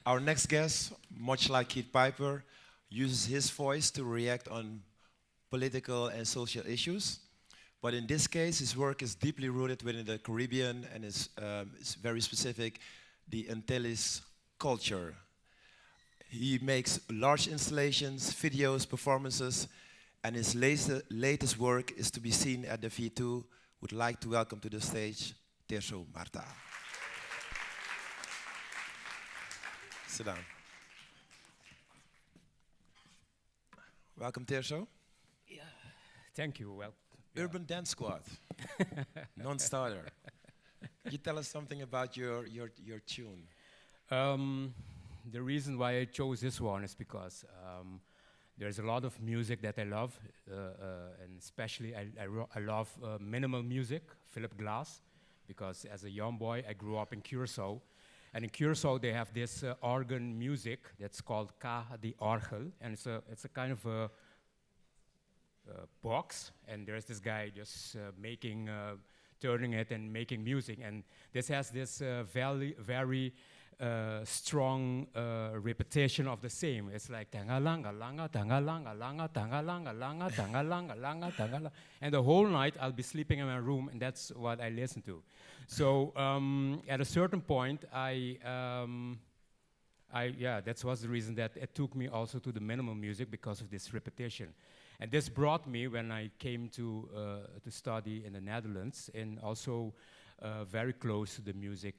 Our next guest, much like Keith Piper, uses his voice to react on political and social issues. But in this case, his work is deeply rooted within the Caribbean and is very specific, the Antilles culture. He makes large installations, videos, performances, and his latest work is to be seen at the V2. Would like to welcome to the stage Tirzo Marta. Sit down. Welcome, Tirzo. Yeah, thank you. Well, Urban Dance Squad, non-starter. Could you tell us something about your tune? The reason why I chose this one is because there's a lot of music that I love, and especially I love minimal music, Philip Glass, because as a young boy I grew up in Curacao, and in Curacao they have this organ music that's called Ca de Orgel, and it's a kind of a box, and there's this guy just turning it and making music, and this has this very strong repetition of the same. It's like tangalanga langa tangalanga langa tangalanga langa tangalanga langa tangala, and the whole night I'll be sleeping in my room, and that's what I listen to. So at a certain point, that was the reason that it took me also to the minimal music because of this repetition. And this brought me, when I came to study in the Netherlands, and also very close to the music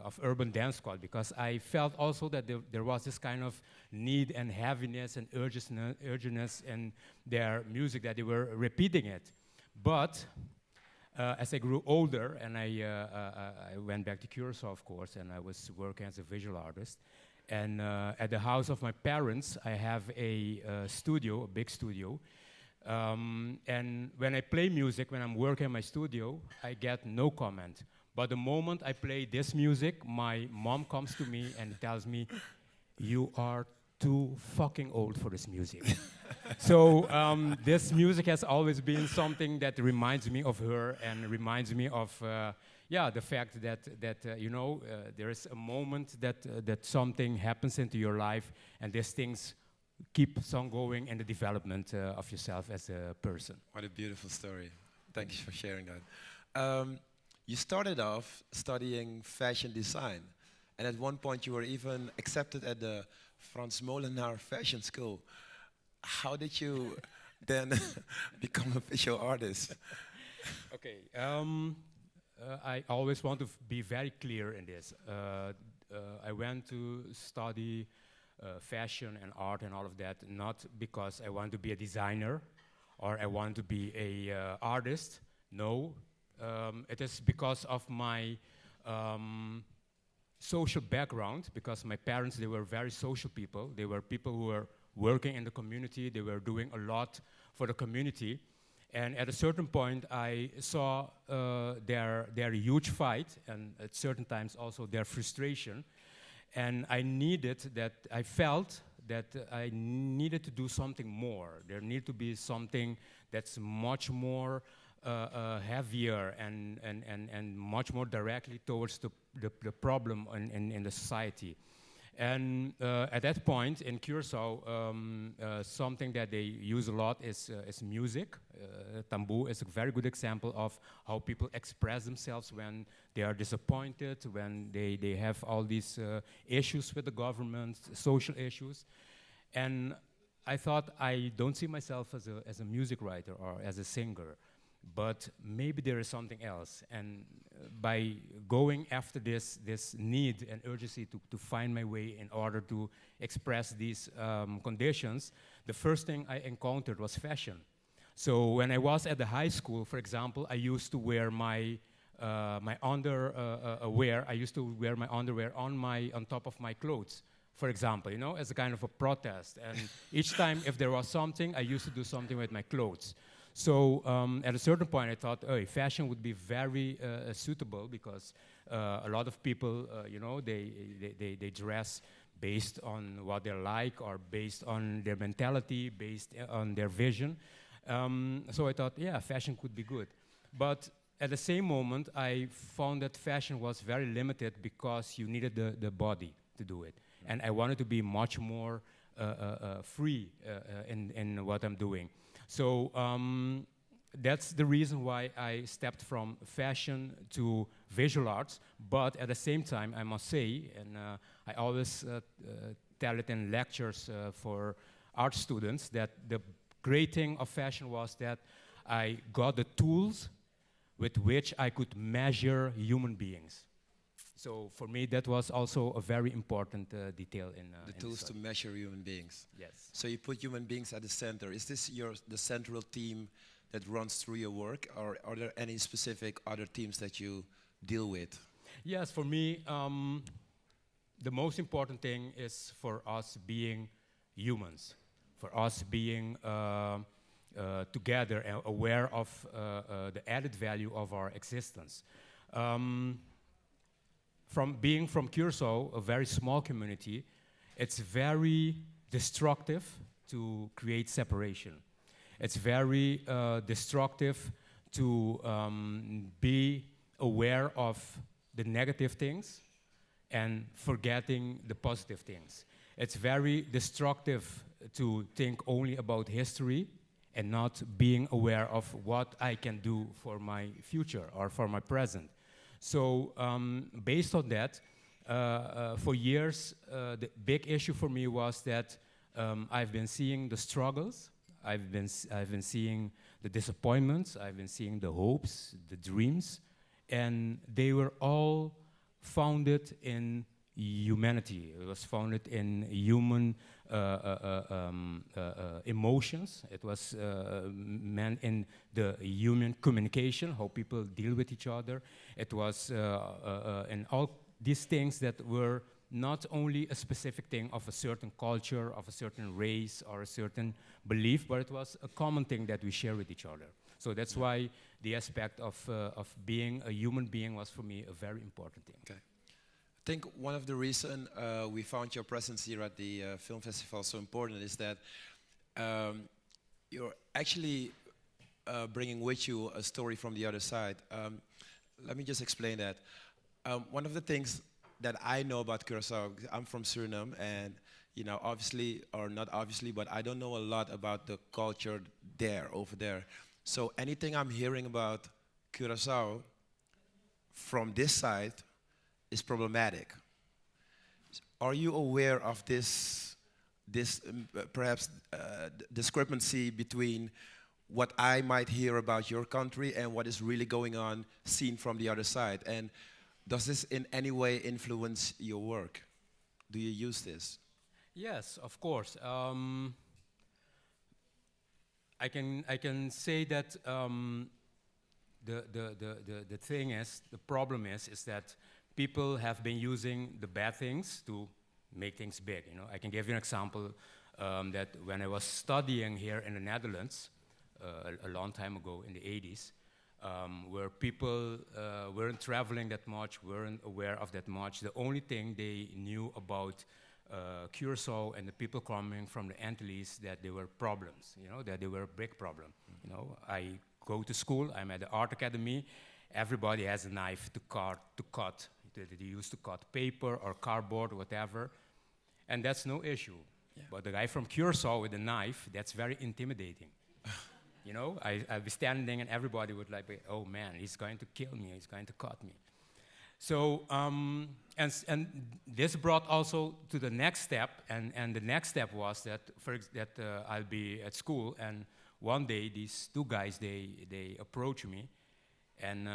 of Urban Dance Squad, because I felt also that there was this kind of need and heaviness and urgency in their music, that they were repeating it. But as I grew older, and I went back to Curacao, of course, and I was working as a visual artist. And at the house of my parents, I have a studio, a big studio. And when I play music, when I'm working in my studio, I get no comment. But the moment I play this music, my mom comes to me and tells me, "You are too fucking old for this music." So this music has always been something that reminds me of her and reminds me of the fact that there is a moment that something happens into your life, and these things keeps on going in the development of yourself as a person. What a beautiful story. Thank you for sharing that. You started off studying fashion design, and at one point you were even accepted at the Frans Molenaar Fashion School. How did you then become a visual artist? Okay. I always want to be very clear in this. I went to study fashion and art and all of that, not because I want to be a designer or I want to be a artist. No, it is because of my social background, because my parents, they were very social people. They were people who were working in the community. They were doing a lot for the community. And at a certain point, I saw their huge fight, and at certain times also their frustration. And I felt that I needed to do something more. There needed to be something that's much more heavier and much more directly towards the problem in the society. And at that point in Curacao, something that they use a lot is music. Tambour is a very good example of how people express themselves when they are disappointed, when they have all these issues with the government, social issues. And I thought, I don't see myself as a music writer or as a singer, but maybe there is something else. And by going after this need and urgency to find my way in order to express these conditions, the first thing I encountered was fashion. So when I was at the high school, for example, I used to wear my underwear. I used to wear my underwear on top of my clothes, for example, as a kind of a protest. And each time, if there was something, I used to do something with my clothes. So at a certain point, I thought, fashion would be very suitable, because a lot of people, they dress based on what they like, or based on their mentality, based on their vision. So I thought, yeah, fashion could be good. But at the same moment, I found that fashion was very limited, because you needed the body to do it. And I wanted to be much more free in what I'm doing. So that's the reason why I stepped from fashion to visual arts. But at the same time, I must say, and I always tell it in lectures for art students, that the great thing of fashion was that I got the tools with which I could measure human beings. So for me, that was also a very important detail in the tools to measure human beings. Yes. So you put human beings at the center. Is this the central theme that runs through your work, or are there any specific other themes that you deal with? Yes, for me, the most important thing is for us being humans, for us being together and aware of the added value of our existence. From being from Tirzo, a very small community, it's very destructive to create separation. It's very destructive to be aware of the negative things and forgetting the positive things. It's very destructive to think only about history and not being aware of what I can do for my future or for my present. So based on that, for years, the big issue for me was that I've been seeing the struggles, I've been seeing the disappointments, I've been seeing the hopes, the dreams, and they were all founded in humanity. It was founded in human emotions. It was meant in the human communication, how people deal with each other. It was in all these things that were not only a specific thing of a certain culture, of a certain race, or a certain belief, but it was a common thing that we share with each other. So that's why the aspect of being a human being was for me a very important thing. Okay. I think one of the reasons we found your presence here at the film festival so important is that you're actually bringing with you a story from the other side. Let me just explain that. One of the things that I know about Curaçao, I'm from Suriname, and obviously, or not obviously, but I don't know a lot about the culture there, over there. So anything I'm hearing about Curaçao from this side is problematic. Are you aware of this perhaps discrepancy between what I might hear about your country and what is really going on seen from the other side? And does this in any way influence your work? Do you use this? Yes, of course. I can say that the thing is, the problem is that people have been using the bad things to make things big. I can give you an example that when I was studying here in the Netherlands a long time ago in the 80s, where people weren't traveling that much, weren't aware of that much. The only thing they knew about Curaçao and the people coming from the Antilles, that there were problems, that they were a big problem. I go to school, I'm at the art academy, everybody has a knife to cut. They used to cut paper or cardboard or whatever, and that's no issue. Yeah. But the guy from Curaçao with a knife, that's very intimidating. I'd be standing and everybody would like, oh man, he's going to kill me, he's going to cut me. So, and this brought also to the next step, and the next step was that, I'll be at school, and one day these two guys, they approach me, and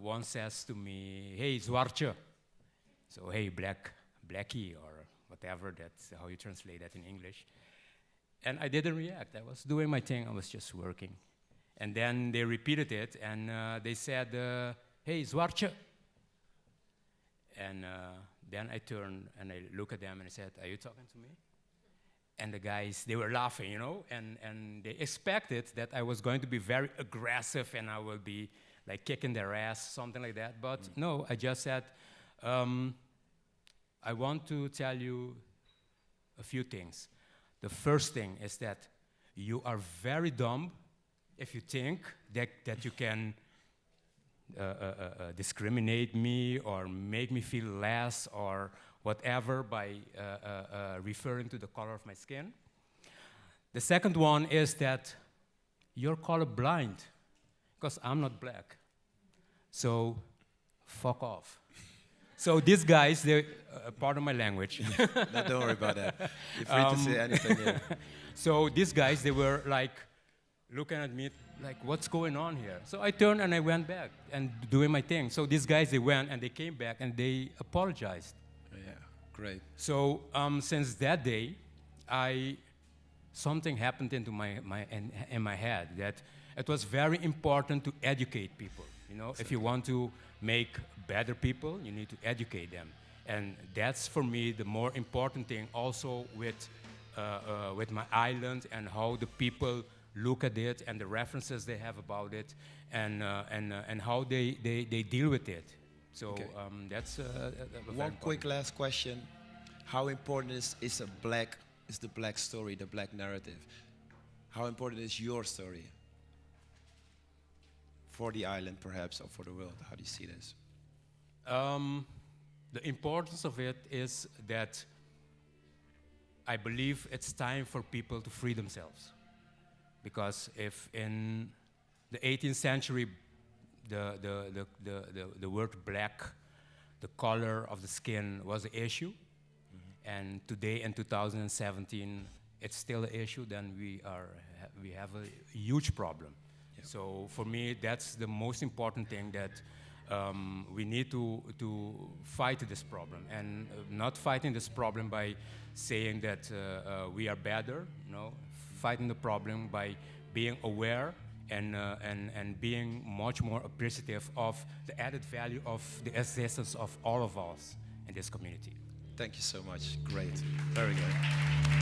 one says to me, hey, zwartje. So, hey, blackie, or whatever, that's how you translate that in English. And I didn't react. I was doing my thing. I was just working. And then they repeated it, and they said, hey, zwartje. And then I turned, and I look at them, and I said, are you talking to me? And the guys, they were laughing, and they expected that I was going to be very aggressive, and I will be like kicking their ass, something like that. But no, I just said, I want to tell you a few things. The first thing is that you are very dumb if you think that you can discriminate me or make me feel less or whatever by referring to the color of my skin. The second one is that you're colorblind, because I'm not black. So, fuck off. So these guys, they, pardon my language. No, don't worry about that. You're free to say anything here. So these guys, they were like looking at me like, what's going on here? So I turned and I went back and doing my thing. So these guys, they went and they came back and they apologized. Yeah, great. So since that day, something happened into in my head that it was very important to educate people. You know, if you want to make better people, you need to educate them. And that's, for me, the more important thing also with my island and how the people look at it and the references they have about it and how they deal with it. So Okay. that's One quick last question. How important is the black story, the black narrative? How important is your story? For the island, perhaps, or for the world? How do you see this? The importance of it is that I believe it's time for people to free themselves. Because if in the 18th century, the word black, the color of the skin was an issue, and today in 2017, it's still an issue, then we have a huge problem. Yeah. So for me, that's the most important thing, that we need to fight this problem, and not fighting this problem by saying that we are better. No, fighting the problem by being aware and being much more appreciative of the added value of the existence of all of us in this community. Thank you so much. Great. Very good.